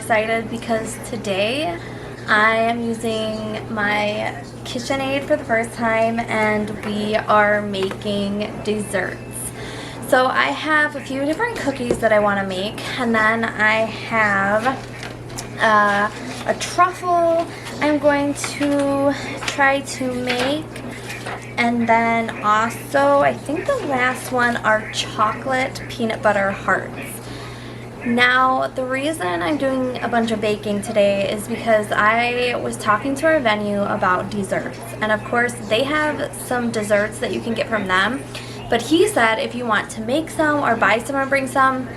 excited because today I am using my KitchenAid for the first time and we are making desserts. So I have a few different cookies that I want to make, and then I have a truffle I'm going to try to make, and then also I think the last one are chocolate peanut butter hearts. Now, the reason I'm doing a bunch of baking today is because I was talking to our venue about desserts, and of course they have some desserts that you can get from them, but he said if you want to make some or buy some or bring some,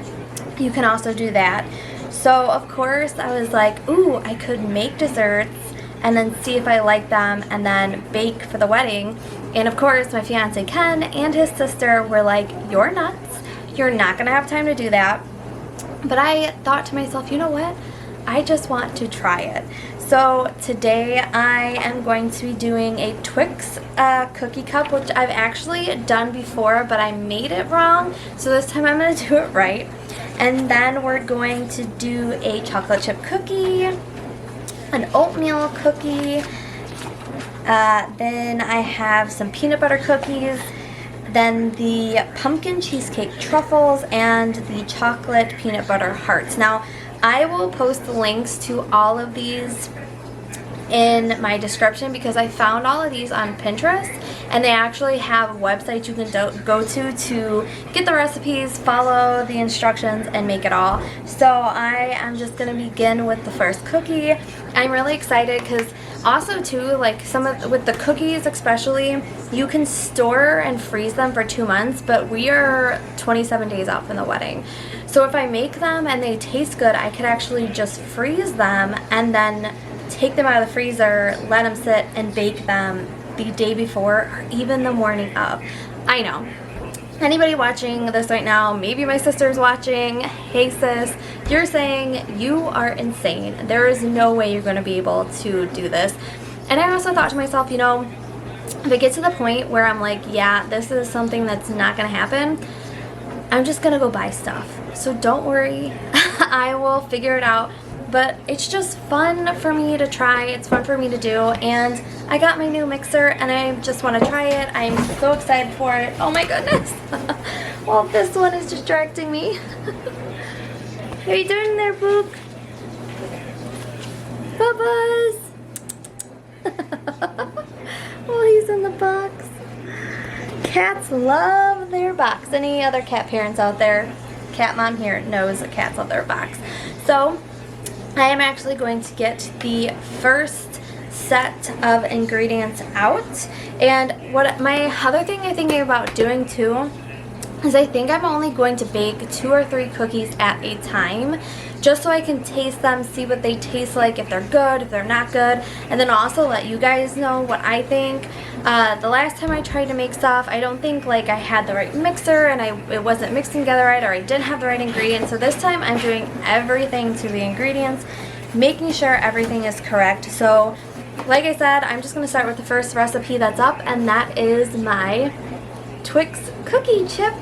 you can also do that. So of course I was like, ooh, I could make desserts and then see if I like them and then bake for the wedding. And of course my fiance Ken and his sister were like, you're nuts, you're not gonna have time to do that. But I thought to myself, you know what, I just want to try it. So today I am going to be doing a Twix cookie cup, which I've actually done before, but I made it wrong, so this time I'm going to do it right. And then we're going to do a chocolate chip cookie, an oatmeal cookie, then I have some peanut butter cookies, then the pumpkin cheesecake truffles, and the chocolate peanut butter hearts. Now, I will post the links to all of these in my description because I found all of these on Pinterest, and they actually have websites you can go to get the recipes, follow the instructions, and make it all. So I am just going to begin with the first cookie. I'm really excited because also too, like with the cookies especially, you can store and freeze them for 2 months, but we are 27 days out from the wedding. So if I make them and they taste good, I could actually just freeze them and then take them out of the freezer, let them sit, and bake them the day before or even the morning of. I know. Anybody watching this right now, maybe my sister's watching, hey sis, you're saying you are insane. There is no way you're going to be able to do this. And I also thought to myself, you know, if it gets to the point where I'm like, yeah, this is something that's not going to happen, I'm just going to go buy stuff. So don't worry, I will figure it out. But it's just fun for me to try, it's fun for me to do, and I got my new mixer and I just want to try it. I'm so excited for it. Oh my goodness. Well, this one is distracting me. How you doing there, Book? Bubba's. Well, he's in the box. Cats love their box. Any other cat parents out there? Cat mom here knows that cats love their box. So I am actually going to get the first set of ingredients out, and what my other thing I'm thinking about doing too is I think I'm only going to bake 2 or 3 cookies at a time, just so I can taste them, see what they taste like, if they're good, if they're not good, and then also let you guys know what I think. The last time I tried to make stuff, I don't think like I had the right mixer and it wasn't mixing together right, or I didn't have the right ingredients. So this time I'm doing everything to the ingredients, making sure everything is correct. So like I said, I'm just going to start with the first recipe that's up, and that is my Twix cookie chip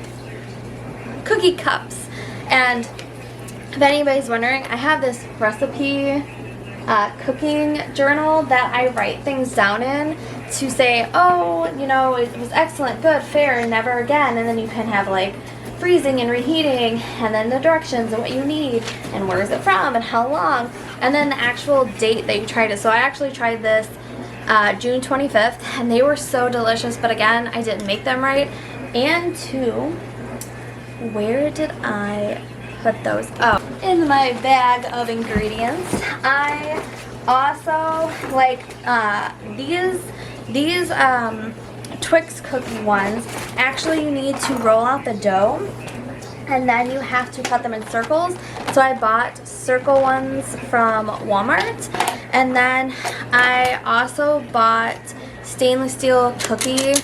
cookie cups. And if anybody's wondering, I have this recipe cooking journal that I write things down in to say, oh, you know, it was excellent, good, fair, never again. And then you can have like freezing and reheating, and then the directions and what you need and where is it from and how long, and then the actual date that you tried it. So I actually tried this June 25th, and they were so delicious, but again, I didn't make them right. And two, where did I put those? Oh, in my bag of ingredients. I also like these Twix cookie ones. Actually, you need to roll out the dough and then you have to cut them in circles. So I bought circle ones from Walmart, and then I also bought stainless steel cookie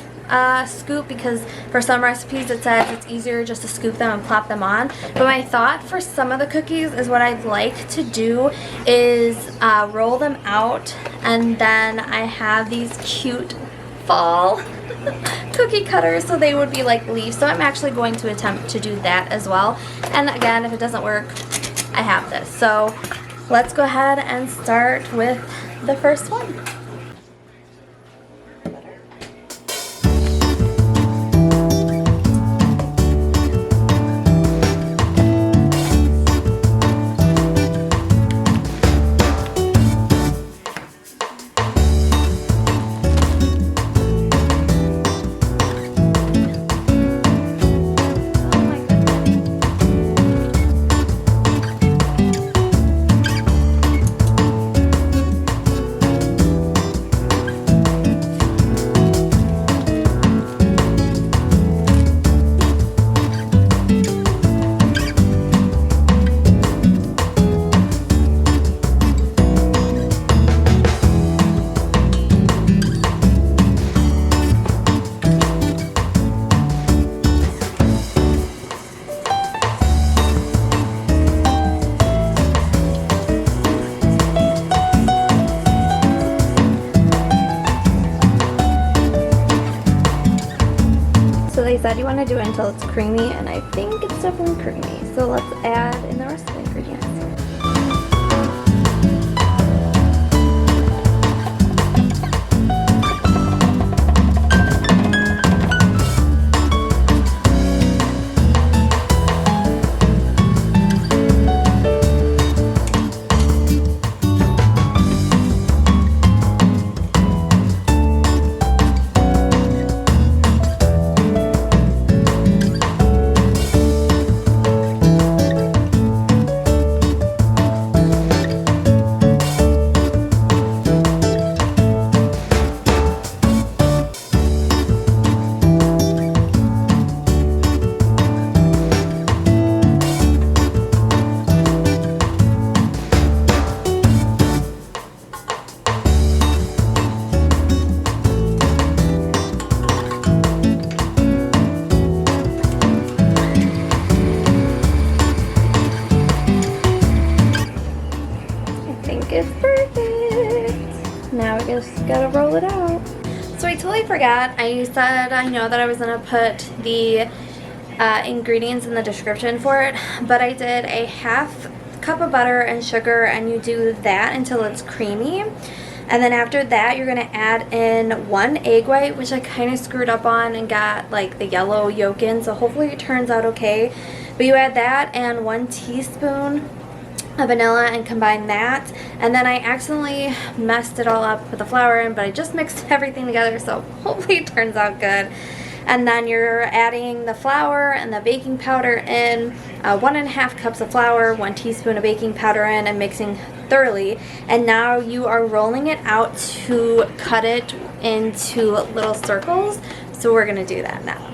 scoop, because for some recipes it says it's easier just to scoop them and plop them on. But my thought for some of the cookies is what I'd like to do is roll them out, and then I have these cute fall cookie cutters, so they would be like leaves. So I'm actually going to attempt to do that as well. And again, if it doesn't work, I have this. So let's go ahead and start with the first one. They said you want to do it until it's creamy, and I think it's definitely creamy. So let's add in the rest of the ingredients. It's perfect. Now we just gotta roll it out. So I totally forgot. I said I know that I was gonna put the ingredients in the description for it, but I did a half cup of butter and sugar, and you do that until it's creamy. And then after that, you're gonna add in 1 egg white, which I kind of screwed up on and got like the yellow yolk in, so hopefully it turns out okay. But you add that and 1 teaspoon of vanilla and combine that, and then I accidentally messed it all up with the flour in, but I just mixed everything together, so hopefully it turns out good. And then you're adding the flour and the baking powder in, 1.5 cups of flour, 1 teaspoon of baking powder in, and mixing thoroughly. And now you are rolling it out to cut it into little circles, so we're gonna do that now.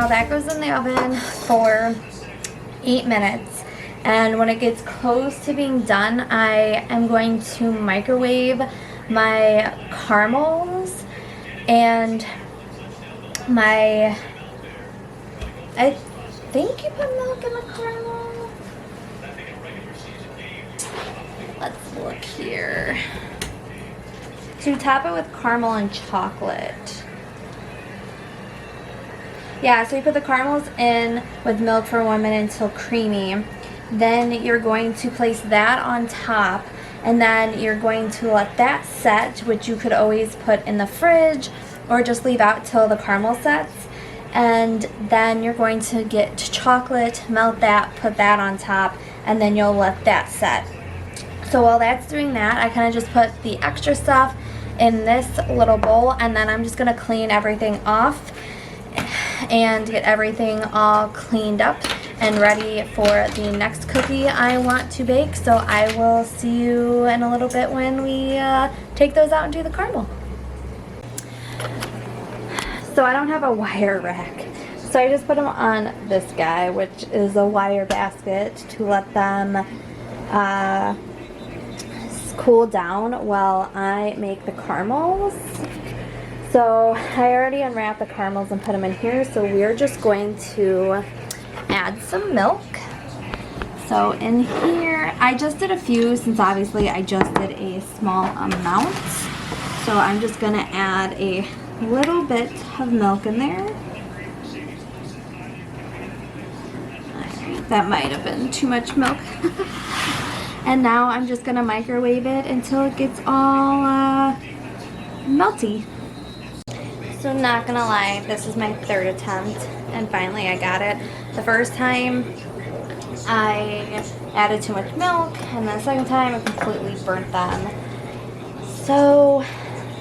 That goes in the oven for 8 minutes, and when it gets close to being done, I am going to microwave my caramels, and I think you put milk in the caramel. Let's look here. So you top it with caramel and chocolate. Yeah, so you put the caramels in with milk for 1 minute until creamy. Then you're going to place that on top, and then you're going to let that set, which you could always put in the fridge or just leave out till the caramel sets. And then you're going to get chocolate, melt that, put that on top, and then you'll let that set. So while that's doing that, I kind of just put the extra stuff in this little bowl, and then I'm just going to clean everything off and get everything all cleaned up and ready for the next cookie I want to bake. So I will see you in a little bit when we take those out and do the caramel. So I don't have a wire rack, so I just put them on this guy, which is a wire basket, to let them cool down while I make the caramels. So I already unwrapped the caramels and put them in here, so we're just going to add some milk. So in here, I just did a few since obviously I just did a small amount. So I'm just gonna add a little bit of milk in there. Alright, that might have been too much milk. And now I'm just gonna microwave it until it gets all melty. So not gonna lie, this is my third attempt and finally I got it. The first time I added too much milk, and the second time I completely burnt them. So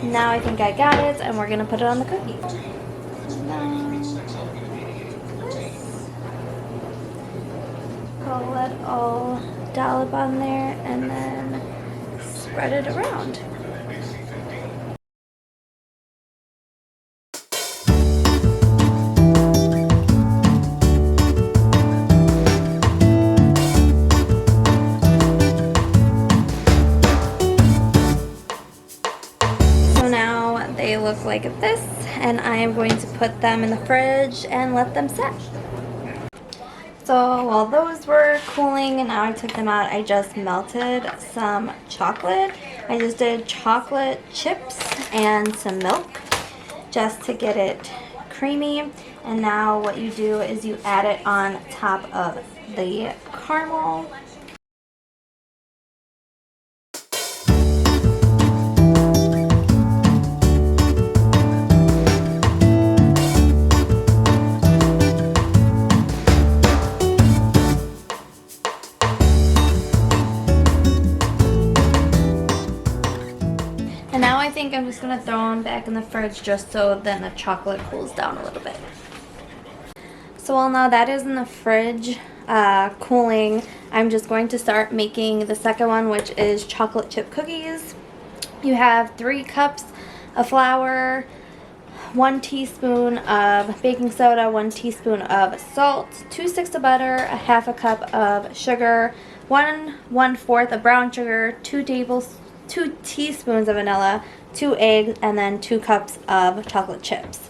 now I think I got it, and we're gonna put it on the cookie. Put a little dollop on there and then spread it around. They look like this, and I am going to put them in the fridge and let them set. So while those were cooling and now I took them out, I just melted some chocolate. I just did chocolate chips and some milk just to get it creamy. And now what you do is you add it on top of the caramel. And now I think I'm just going to throw them back in the fridge just so then the chocolate cools down a little bit. So while now that is in the fridge cooling, I'm just going to start making the second one, which is chocolate chip cookies. You have 3 cups of flour, 1 teaspoon of baking soda, 1 teaspoon of salt, 2 sticks of butter, a half a cup of sugar, 1/4 of brown sugar, 2 teaspoons of vanilla, 2 eggs, and then 2 cups of chocolate chips.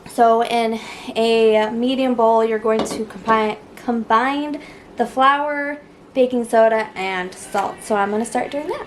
So in a medium bowl, you're going to combine the flour, baking soda, and salt. So I'm going to start doing that.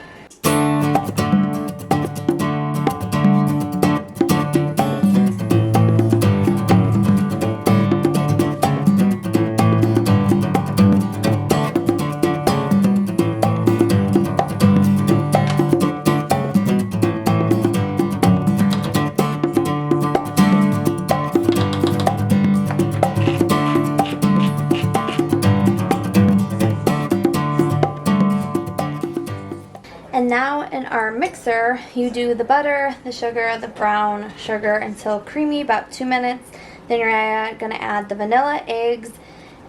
And now in our mixer, you do the butter, the sugar, the brown sugar until creamy, about 2 minutes. Then you're going to add the vanilla, eggs,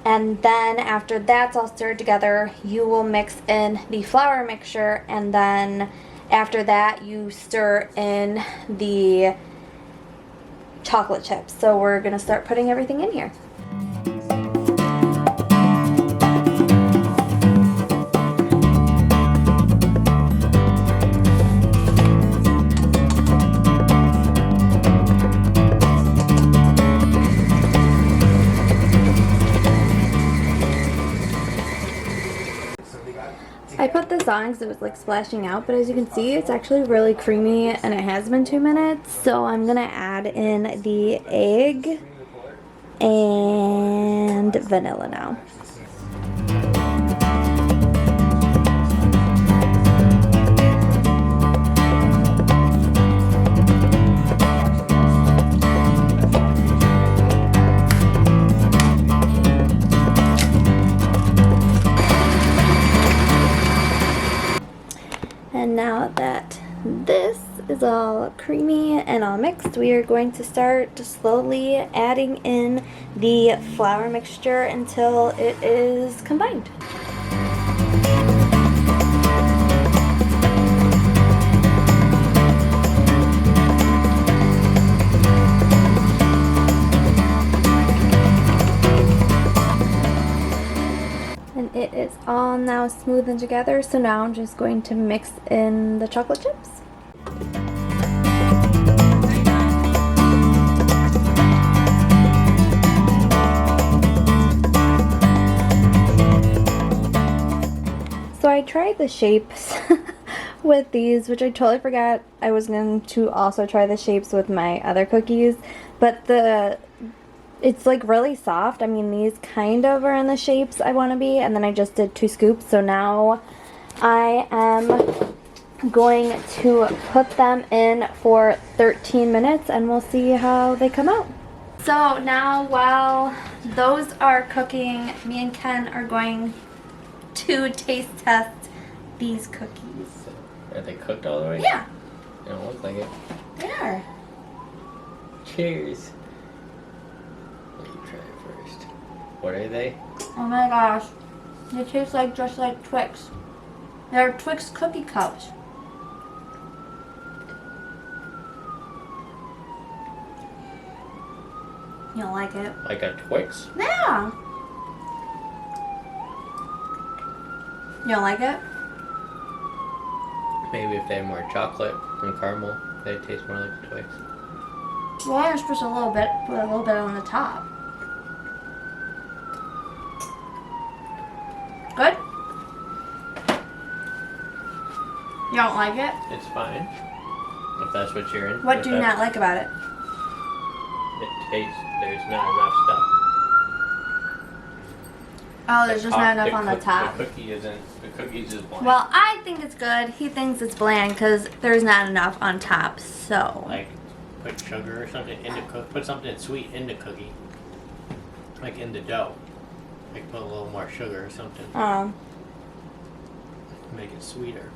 and then after that's all stirred together, you will mix in the flour mixture, and then after that you stir in the chocolate chips. So we're going to start putting everything in here. I put this on because it was like splashing out, but as you can see, it's actually really creamy and it has been 2 minutes. So I'm gonna add in the egg and vanilla now. And now that this is all creamy and all mixed, we are going to start slowly adding in the flour mixture until it is combined. And it is all now smoothened together, so now I'm just going to mix in the chocolate chips. So I tried the shapes with these, which I totally forgot I was going to also try the shapes with my other cookies, but it's like really soft. I mean, these kind of are in the shapes I want to be, and then I just did 2 scoops. So now I am going to put them in for 13 minutes and we'll see how they come out. So now while those are cooking, me and Ken are going to taste test these cookies. Are they cooked all the way? Yeah. They don't look like it. They are. Cheers. First. What are they? Oh my gosh. They taste like just like Twix. They're Twix cookie cups. You don't like it? Like a Twix? Yeah. You don't like it? Maybe if they have more chocolate and caramel, they taste more like a Twix. Well, I'm just put a little bit on the top. Good? You don't like it? It's fine. If that's what you're in. What do you not like about it? It tastes, there's not enough stuff. Oh, there's just not enough on the top. The cookies is bland. Well, I think it's good. He thinks it's bland because there's not enough on top, so. Like, put sugar or something in the put something sweet in the cookie. Like in the dough. Like put a little more sugar or something. Make it sweeter.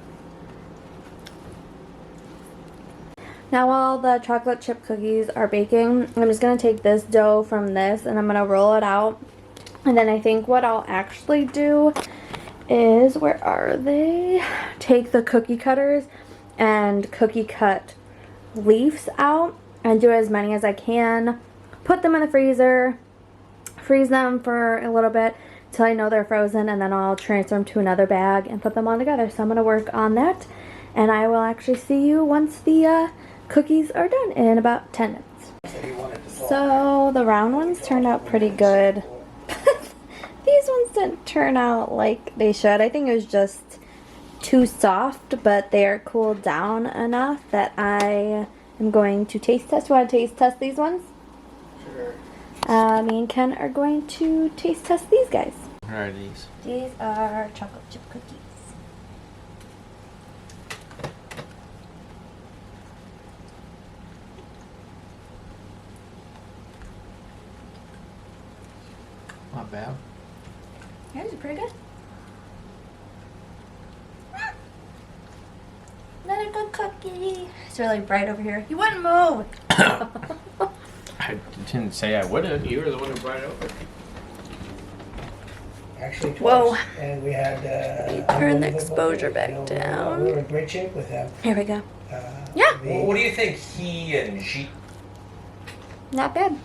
Now while the chocolate chip cookies are baking, I'm just going to take this dough from this and I'm going to roll it out. And then I think what I'll actually do is, where are they? Take the cookie cutters and cookie cut leaves out and do as many as I can. Put them in the freezer, freeze them for a little bit till I know they're frozen, and then I'll transfer them to another bag and put them all together. So I'm going to work on that, and I will actually see you once the cookies are done in about 10 minutes. So the round ones turned out pretty good. These ones didn't turn out like they should. I think it was just too soft, but they are cooled down enough that I am going to taste test. You want to taste test these ones? Sure. Me and Ken are going to taste test these guys. What are these? These are chocolate chip cookies. Not bad. Yeah, these are pretty good. Another good cookie. It's really bright over here. You wouldn't move. I didn't say I wouldn't. You were the one who brought it over. Actually, twice. Whoa. And we had. Turn the exposure back down. We were in great shape with them. Here we go. Yeah. Well, what do you think, he and she? Not bad.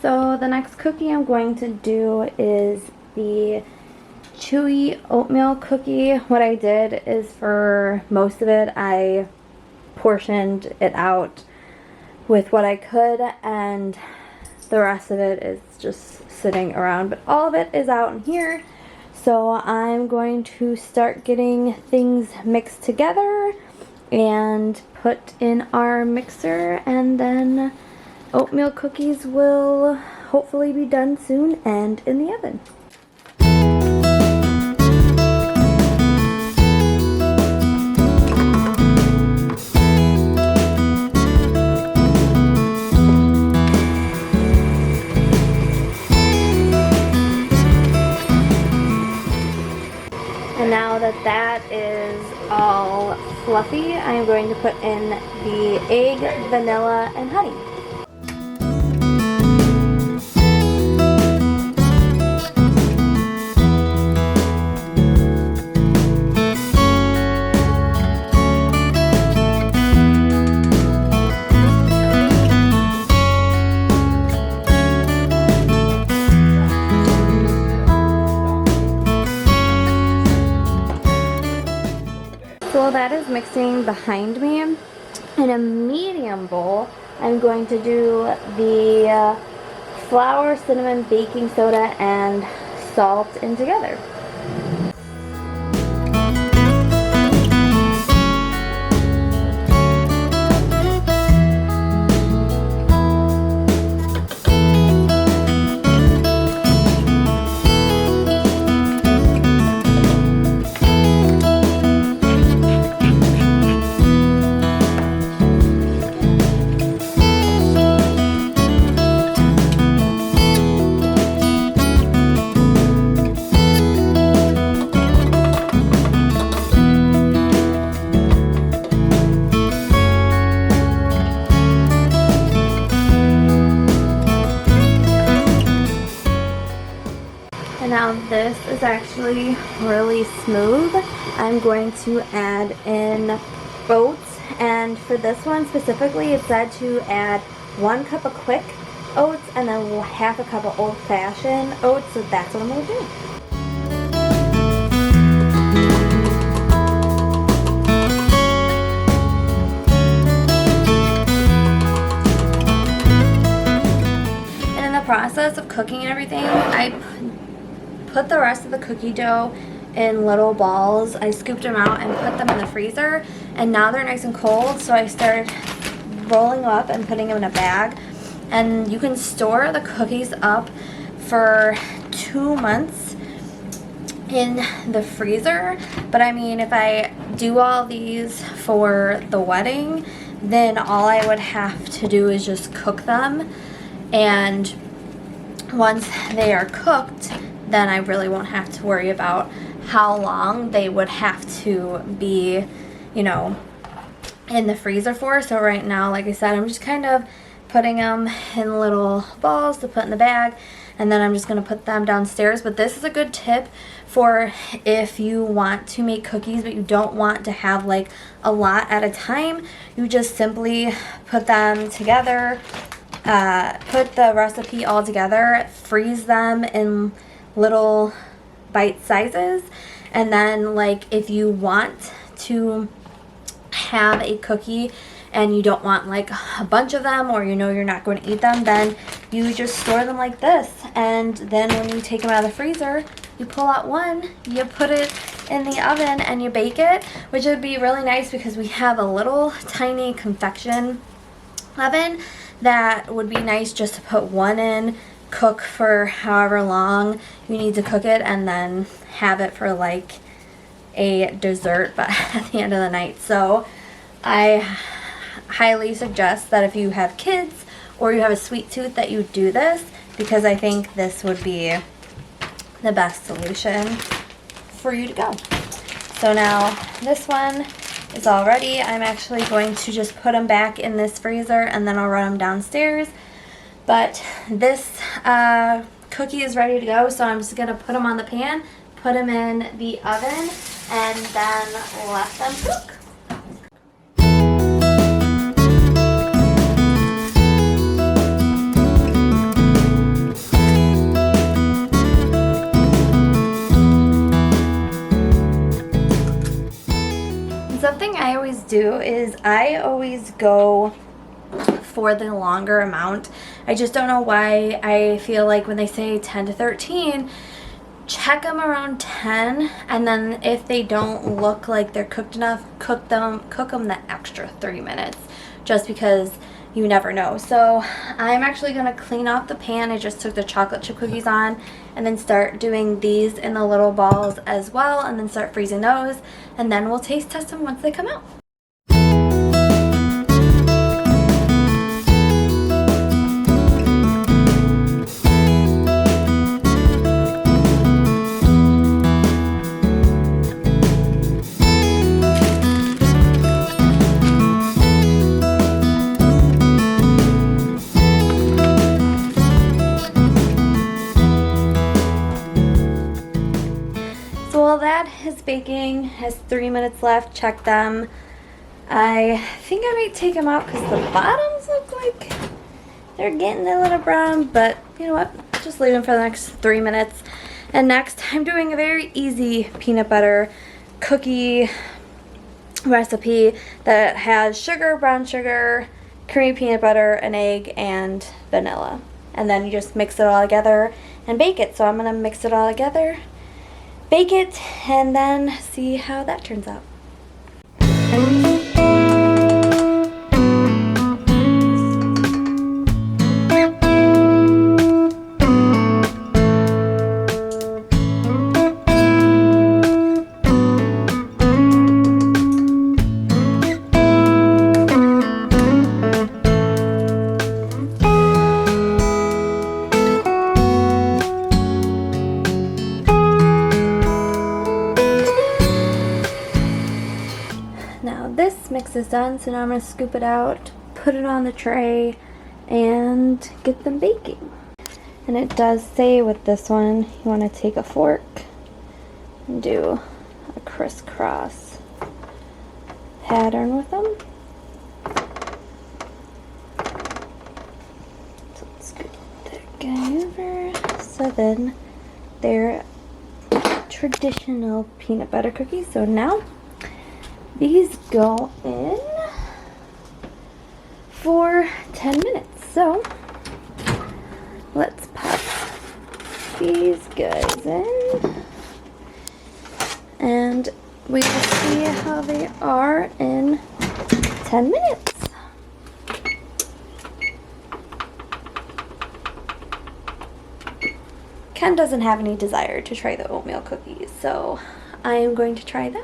So the next cookie I'm going to do is the chewy oatmeal cookie. What I did is, for most of it, I portioned it out with what I could, and the rest of it is just sitting around, but all of it is out in here. So I'm going to start getting things mixed together and put in our mixer, and then oatmeal cookies will hopefully be done soon and in the oven. And now that is all fluffy, I am going to put in the egg, vanilla, and honey. So while that is mixing behind me, in a medium bowl, I'm going to do the flour, cinnamon, baking soda, and salt in together. Now this is actually really smooth. I'm going to add in oats, and for this one specifically it said to add 1 cup of quick oats and then 1/2 cup of old-fashioned oats, so that's what I'm going to do. And in the process of cooking and everything, I put the rest of the cookie dough in little balls. I scooped them out and put them in the freezer, and now they're nice and cold, so I started rolling them up and putting them in a bag. And you can store the cookies up for 2 months in the freezer, but I mean, if I do all these for the wedding, then all I would have to do is just cook them, and once they are cooked, then I really won't have to worry about how long they would have to be, you know, in the freezer for. So right now, like I said, I'm just kind of putting them in little balls to put in the bag, and then I'm just going to put them downstairs. But this is a good tip for if you want to make cookies but you don't want to have like a lot at a time. You just simply put them together, put the recipe all together, freeze them in little bite sizes, and then like if you want to have a cookie and you don't want like a bunch of them, or you know you're not going to eat them, then you just store them like this, and then when you take them out of the freezer, you pull out one, you put it in the oven and you bake it, which would be really nice because we have a little tiny confection oven that would be nice just to put one in, cook for however long you need to cook it, and then have it for like a dessert but at the end of the night. So I highly suggest that if you have kids or you have a sweet tooth that you do this, because I think this would be the best solution for you to go. So now this one is all ready. I'm actually going to just put them back in this freezer and then I'll run them downstairs. But this cookie is ready to go, so I'm just going to put them on the pan, put them in the oven, and then let them cook. And something I always do is I always go for the longer amount. I just don't know why I feel like when they say 10 to 13, check them around 10, and then if they don't look like they're cooked enough, cook them the extra 3 minutes, just because you never know. So I'm actually going to clean off the pan. I just took the chocolate chip cookies on, and then start doing these in the little balls as well, and then start freezing those, and then we'll taste test them once they come out. While that is baking, has 3 minutes left, check them. I think I might take them out because the bottoms look like they're getting a little brown, but you know what, just leave them for the next 3 minutes. And next, I'm doing a very easy peanut butter cookie recipe that has sugar, brown sugar, creamy peanut butter, an egg, and vanilla. And then you just mix it all together and bake it. So I'm going to mix it all together, bake it, and then see how that turns out. This mix is done, so now I'm going to scoop it out, put it on the tray, and get them baking. And it does say with this one, you want to take a fork and do a crisscross pattern with them. So let's scoop that guy over. So then they're traditional peanut butter cookies. So now these go in for 10 minutes. So let's pop these guys in, and we will see how they are in 10 minutes. Ken doesn't have any desire to try the oatmeal cookies, so I am going to try them.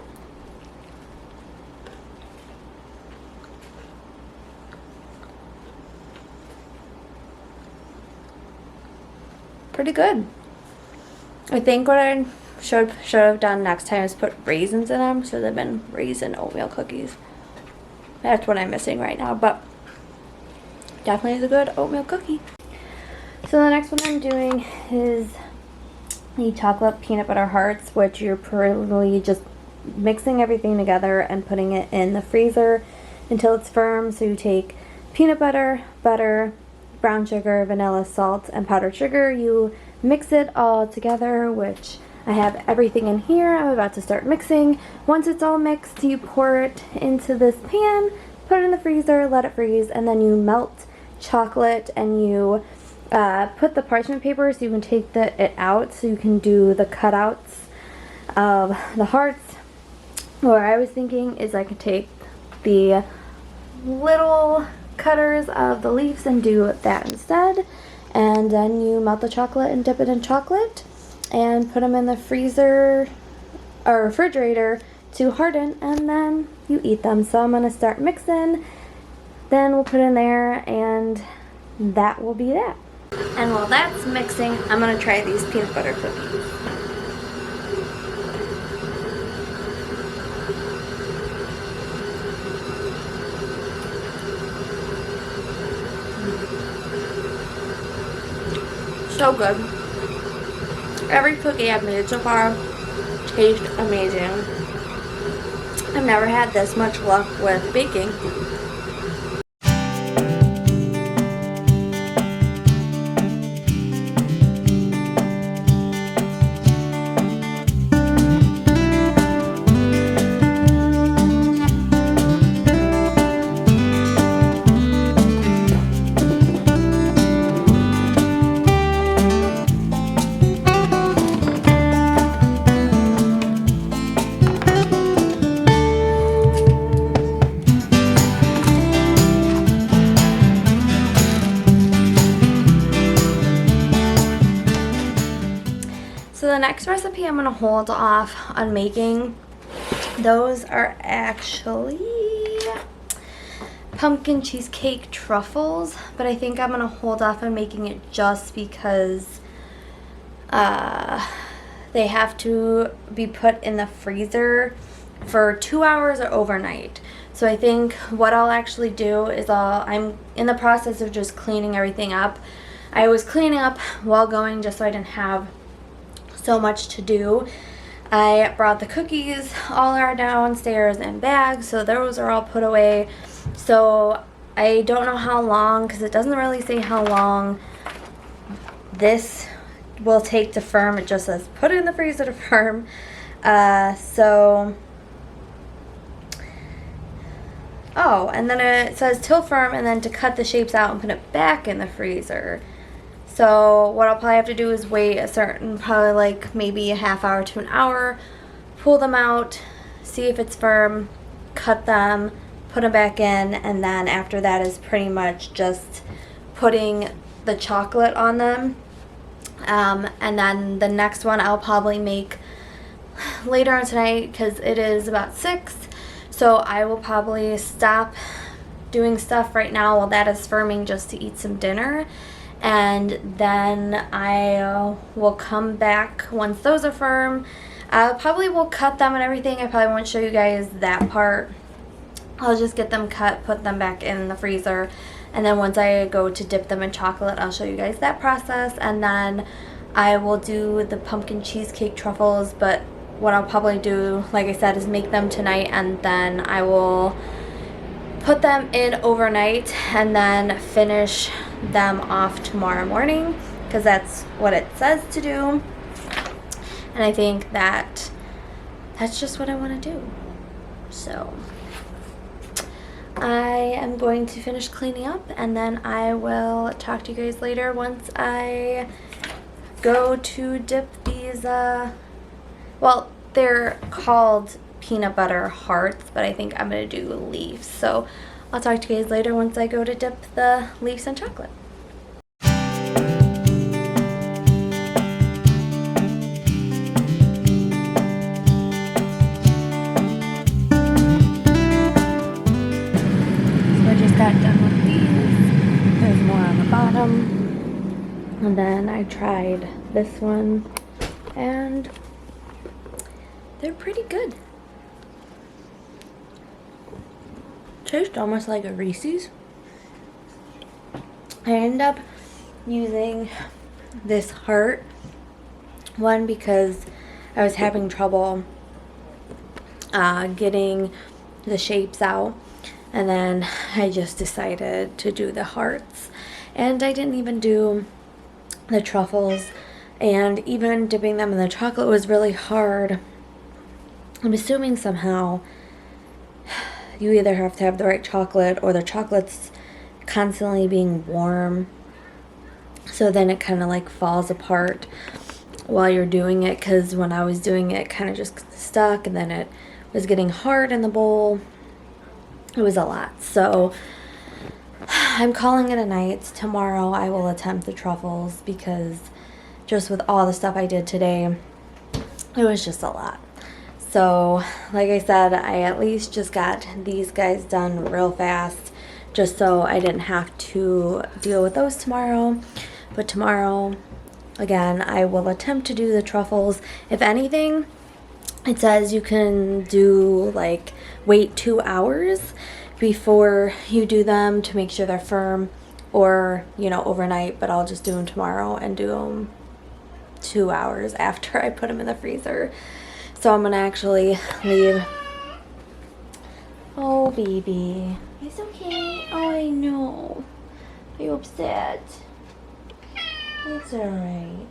Pretty good. I think what I should have done next time is put raisins in them. So they've been raisin oatmeal cookies. That's what I'm missing right now, but definitely is a good oatmeal cookie. So the next one I'm doing is the chocolate peanut butter hearts, which you're probably just mixing everything together and putting it in the freezer until it's firm. So you take peanut butter, butter, brown sugar, vanilla, salt, and powdered sugar. You mix it all together, which I have everything in here. I'm about to start mixing. Once it's all mixed, you pour it into this pan, put it in the freezer, let it freeze, and then you melt chocolate and you put the parchment paper so you can take it out so you can do the cutouts of the hearts. What I was thinking is I could take the little cutters of the leaves and do that instead, and then you melt the chocolate and dip it in chocolate and put them in the freezer or refrigerator to harden, and then you eat them. So I'm going to start mixing, then we'll put in there, and that will be that. And while that's mixing, I'm going to try these peanut butter cookies. So good. Every cookie I've made so far tastes amazing. I've never had this much luck with baking. next recipe I'm going to hold off on making, those are actually pumpkin cheesecake truffles, but I think I'm going to hold off on making it just because they have to be put in the freezer for 2 hours or overnight. So I think what I'll actually do is I'm in the process of just cleaning everything up. I was cleaning up while going just so I didn't have so much to do. I brought the cookies, all are downstairs in bags, so those are all put away. So I don't know how long, because it doesn't really say how long this will take to firm. It just says put it in the freezer to firm. Oh, and then it says till firm, and then to cut the shapes out and put it back in the freezer. So what I'll probably have to do is wait a certain, probably like maybe a half hour to an hour, pull them out, see if it's firm, cut them, put them back in, and then after that is pretty much just putting the chocolate on them. And then the next one I'll probably make later on tonight because it is about 6. So I will probably stop doing stuff right now while that is firming just to eat some dinner. And then I will come back once those are firm. I probably will cut them and everything. I probably won't show you guys that part. I'll just get them cut, put them back in the freezer. And then once I go to dip them in chocolate, I'll show you guys that process. And then I will do the pumpkin cheesecake truffles, but what I'll probably do, like I said, is make them tonight, and then I will put them in overnight and then finish them off tomorrow morning, because that's what it says to do. And I think that's just what I want to do. So I am going to finish cleaning up, and then I will talk to you guys later once I go to dip these well, they're called peanut butter hearts, but I think I'm going to do leaves. So I'll talk to you guys later once I go to dip the leaves in chocolate. So I just got done with these. There's more on the bottom. And then I tried this one, and they're pretty good. Tastes almost like a Reese's. I ended up using this heart one because I was having trouble getting the shapes out, and then I just decided to do the hearts, and I didn't even do the truffles, and even dipping them in the chocolate was really hard. I'm assuming somehow you either have to have the right chocolate or the chocolate's constantly being warm, so then it kind of like falls apart while you're doing it, because when I was doing it kind of just stuck, and then it was getting hard in the bowl. It was a lot. So I'm calling it a night. Tomorrow I will attempt the truffles, because just with all the stuff I did today, it was just a lot. So like I said, I at least just got these guys done real fast, just so I didn't have to deal with those tomorrow. But tomorrow, again, I will attempt to do the truffles. If anything, it says you can do like wait 2 hours before you do them to make sure they're firm, or overnight, but I'll just do them tomorrow and do them 2 hours after I put them in the freezer. So I'm gonna actually leave. Oh baby, it's okay. Oh, I know. Are you upset? It's alright.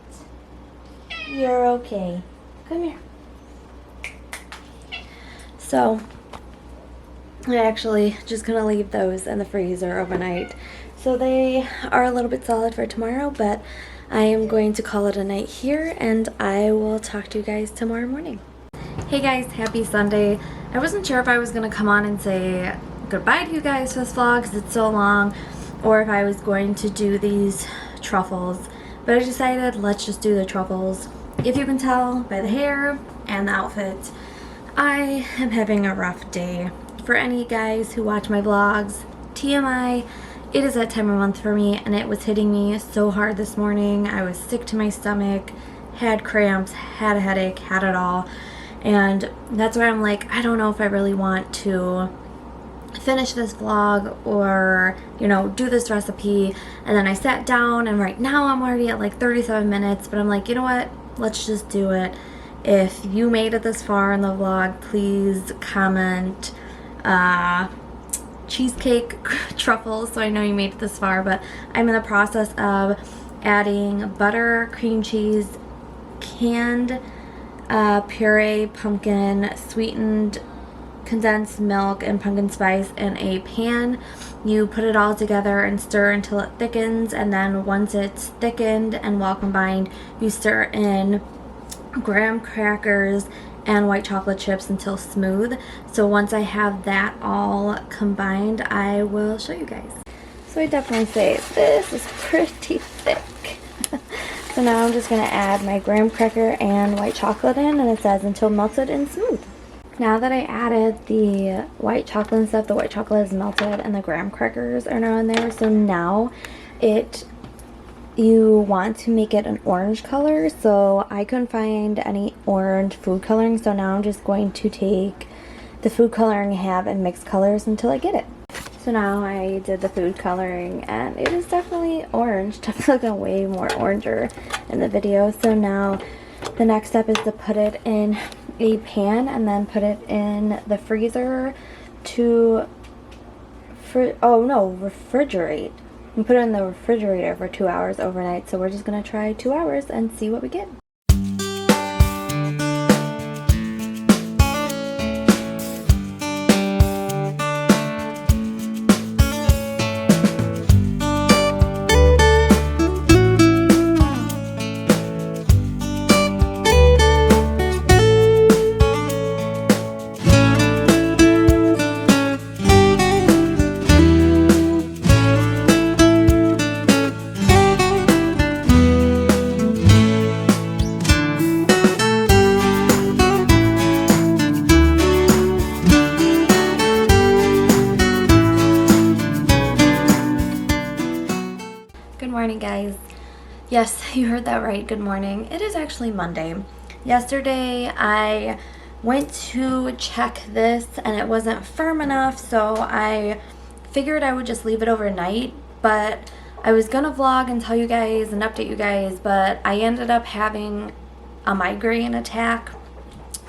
You're okay. Come here. So I'm actually just gonna leave those in the freezer overnight, so they are a little bit solid for tomorrow, but I am going to call it a night here, and I will talk to you guys tomorrow morning. Hey guys, happy Sunday. I wasn't sure if I was gonna come on and say goodbye to you guys for this vlog because it's so long, or if I was going to do these truffles, but I decided let's just do the truffles. if you can tell by the hair and the outfit, I am having a rough day. For any guys who watch my vlogs, TMI, it is that time of month for me, and it was hitting me so hard this morning. I was sick to my stomach, had cramps, had a headache, had it all. And that's why I'm like, I don't know if I really want to finish this vlog or, you know, do this recipe. And then I sat down, and right now I'm already at like 37 minutes, but I'm like, you know what? Let's just do it. If you made it this far in the vlog, please comment cheesecake truffles, so I know you made it this far. But I'm in the process of adding butter, cream cheese, canned puree, pumpkin, sweetened condensed milk, and pumpkin spice in a pan. You put it all together and stir until it thickens, and then once it's thickened and well combined, you stir in graham crackers and white chocolate chips until smooth. So once I have that all combined, I will show you guys. So I definitely say this is pretty thick. So now I'm just going to add my graham cracker and white chocolate in, and it says until melted and smooth. Now that I added the white chocolate and stuff, the white chocolate is melted and the graham crackers are now in there. So now you want to make it an orange color. So I couldn't find any orange food coloring. So now I'm just going to take the food coloring I have and mix colors until I get it. So now I did the food coloring, and it is definitely orange. Definitely looking way more oranger in the video. So now the next step is to put it in a pan and then put it in the freezer to refrigerate, and put it in the refrigerator for 2 hours overnight. So we're just gonna try 2 hours and see what we get. Good morning, guys. Yes, you heard that right. Good morning. It is actually Monday. Yesterday I went to check this and it wasn't firm enough, so I figured I would just leave it overnight. But I was gonna vlog and tell you guys and update you guys, but I ended up having a migraine attack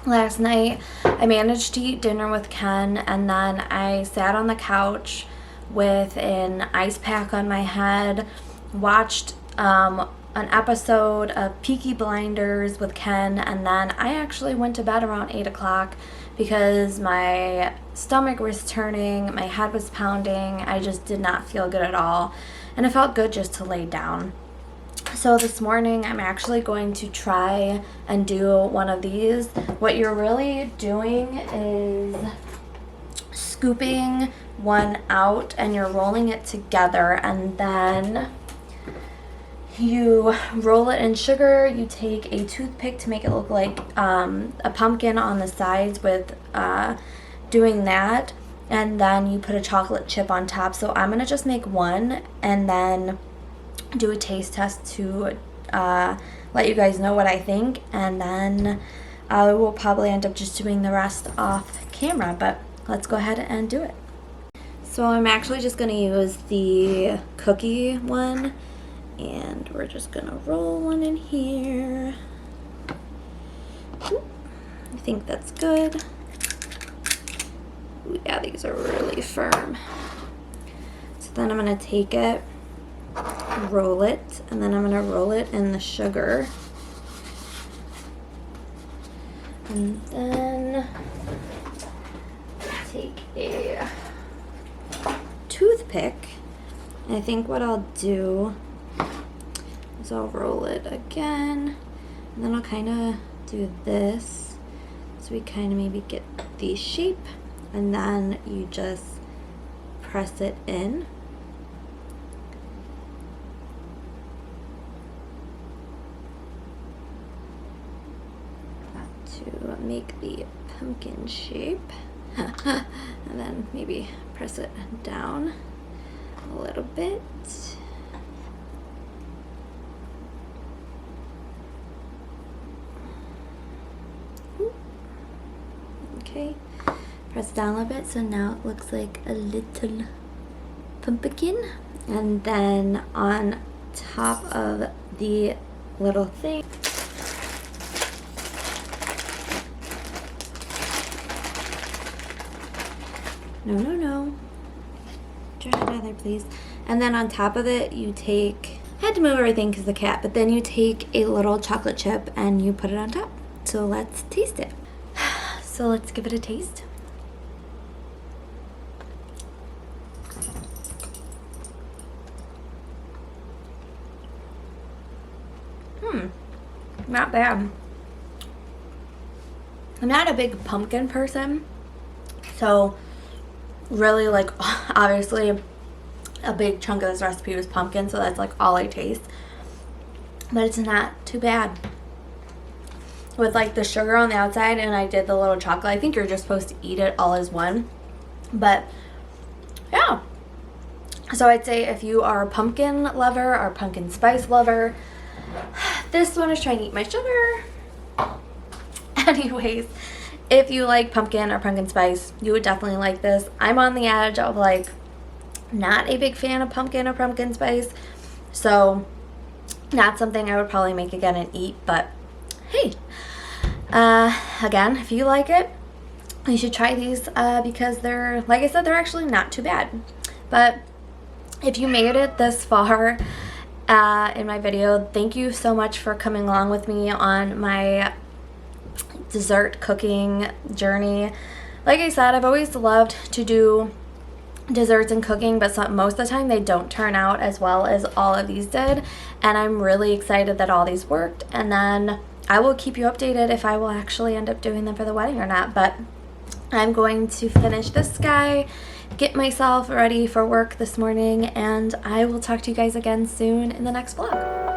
last night. I managed to eat dinner with Ken, and then I sat on the couch with an ice pack on my head, watched an episode of Peaky Blinders with Ken, and then I actually went to bed around 8 o'clock because my stomach was turning, my head was pounding, I just did not feel good at all, and it felt good just to lay down. So this morning I'm actually going to try and do one of these. What you're really doing is scooping one out and you're rolling it together, and then you roll it in sugar. You take a toothpick to make it look like a pumpkin on the sides with doing that, and then you put a chocolate chip on top. So I'm gonna just make one and then do a taste test to let you guys know what I think, and then I will probably end up just doing the rest off camera, but let's go ahead and do it. So I'm actually just gonna use the cookie one, and we're just gonna roll one in here. Ooh, I think that's good. Ooh, yeah, these are really firm. So then I'm gonna take it, roll it, and then I'm gonna roll it in the sugar. And then take a toothpick. And I think what I'll do is I'll roll it again, and then I'll kind of do this so we kind of maybe get the shape, and then you just press it in. to make the pumpkin shape. And then maybe press it down a little bit. Okay, press it down a little bit, so now it looks like a little pumpkin. And then on top of the little thing, no, turn it other please. And then on top of it you take, I had to move everything because of the cat, but then you take a little chocolate chip and you put it on top. So let's taste it. So let's give it a taste. Not bad. I'm not a big pumpkin person, so really, like, obviously a big chunk of this recipe was pumpkin, so that's like all I taste. But it's not too bad. With like the sugar on the outside, and I did the little chocolate. I think you're just supposed to eat it all as one, but yeah. So I'd say if you are a pumpkin lover or pumpkin spice lover, this one is trying to eat my sugar. Anyways, if you like pumpkin or pumpkin spice, you would definitely like this. I'm on the edge of like not a big fan of pumpkin or pumpkin spice, so not something I would probably make again and eat, but hey, again, if you like it, you should try these because they're, like I said, they're actually not too bad. But if you made it this far in my video, thank you so much for coming along with me on my dessert cooking journey. Like I said, I've always loved to do desserts and cooking, but most of the time they don't turn out as well as all of these did, and I'm really excited that all these worked. And then I will keep you updated if I will actually end up doing them for the wedding or not. But I'm going to finish this guy, get myself ready for work this morning, and I will talk to you guys again soon in the next vlog.